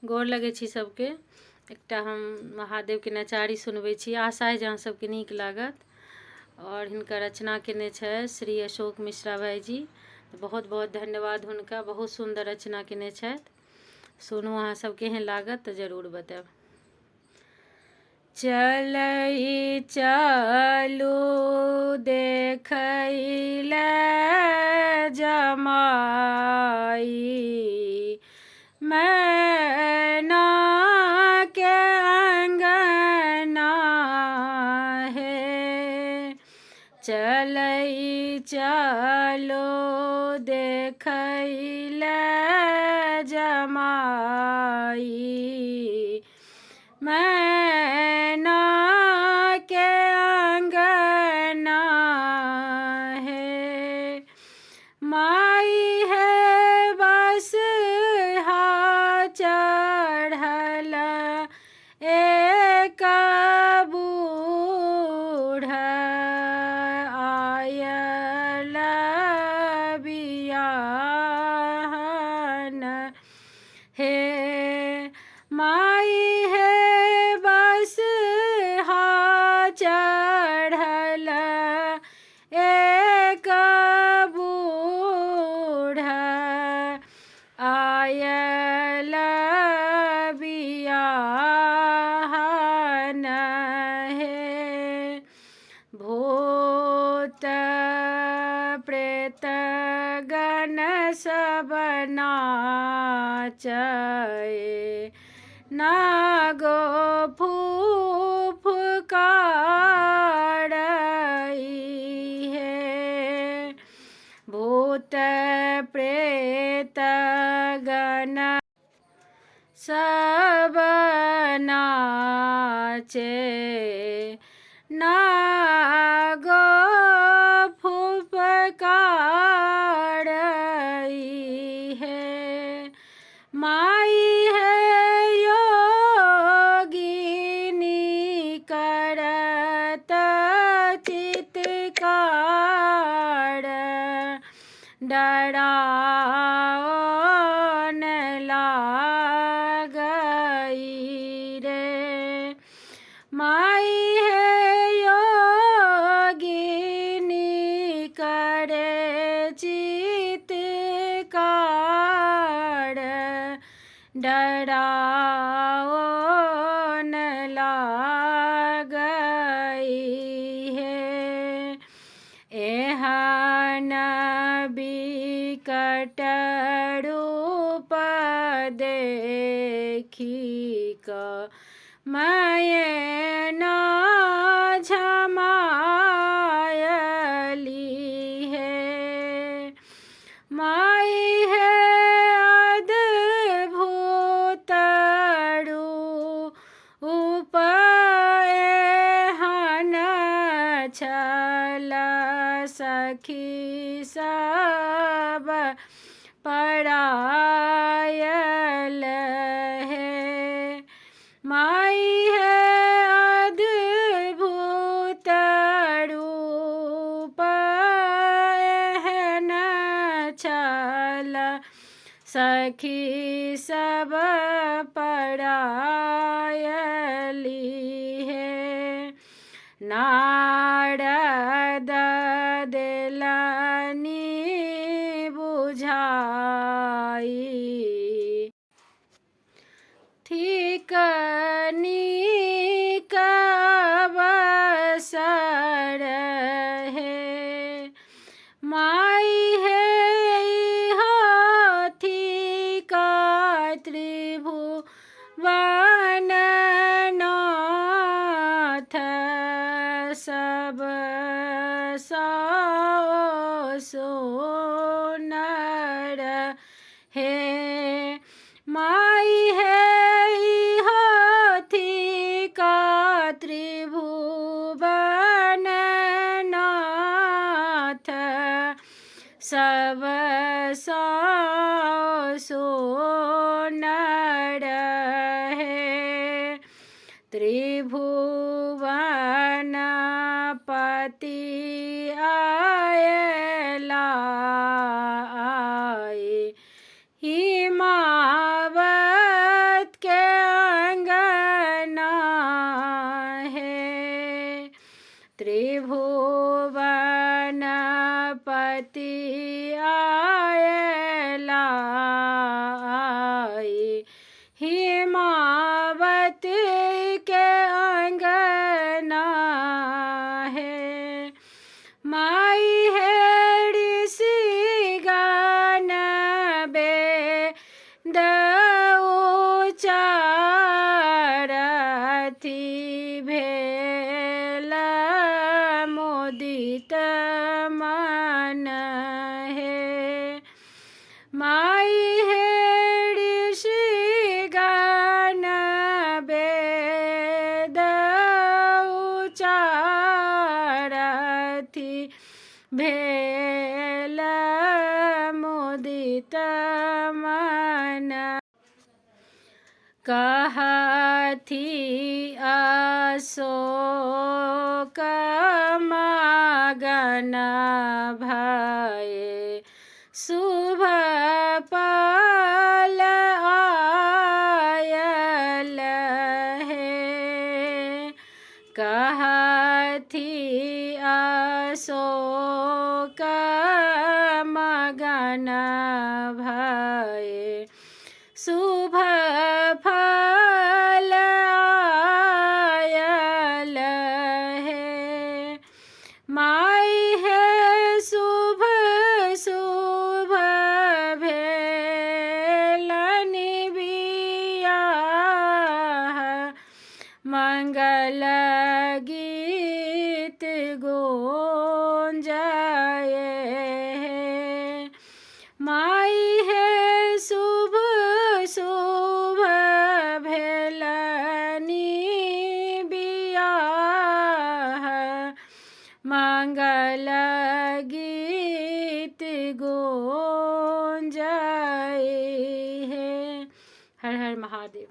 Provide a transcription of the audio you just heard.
गोर लगै छी सबके। एकटा हम महादेव के नचारी सुनबै छी, आशा है जहाँ सबके नीक लागत। और हिनकर रचना केने छै श्री अशोक मिश्रा भाईजी। बहुत बहुत धन्यवाद हुनका, बहुत सुंदर रचना केने छथि। सुनू अहाँ सब केहन लागत तऽ जरूर बताएब। चलई चलू देखै ले जमाई, मैना के अंगना है। चलई चलो देखै ले जमाई, मैना के अंगना है। माई है बस हा चढ़ल एक बूढ़ आयल बियाहन हे। माई है बस हा चढ़ल एक बूढ़ आयल बियाहन हे। भूत प्रेत गण सब नाचै, नागो फूफकार है। भूत प्रेत गण सब नाचे, नागो फुफकार है। माई है योगिनी करत चित्कार, डराओन लागई रे। माई है योगिनी करे चित्कार, डराओन लागई है। एहन बिकट रूप देखी क मैना झमायली है। माई है अद्भुत रूप एहन छल सखी सब परायल है। माई है अद्भुत रूप एहन छल सखी सब परायली है। नारद देलनि बुझाई, ठीक नीक अवसर है। माई है हाथी का त्रिभुवन नाथ, सब सुनर है। माई है हाथी का त्रिभुवन नाथ, सब सुनर है। त्रिभुवन पति आयला आए, हिमावत कहथी अशोक मगन भये शुभ पल आयल हे। कहथी अशोक मगन भये शुभ फल आयल हे। माई है शुभ शुभ भेलनि बियाह मंगल गीत गूंजाए हे। माई है शुभ शुभ भेलनि बियाह मंगल गीत गूंजाए हे। हर हर महादेव।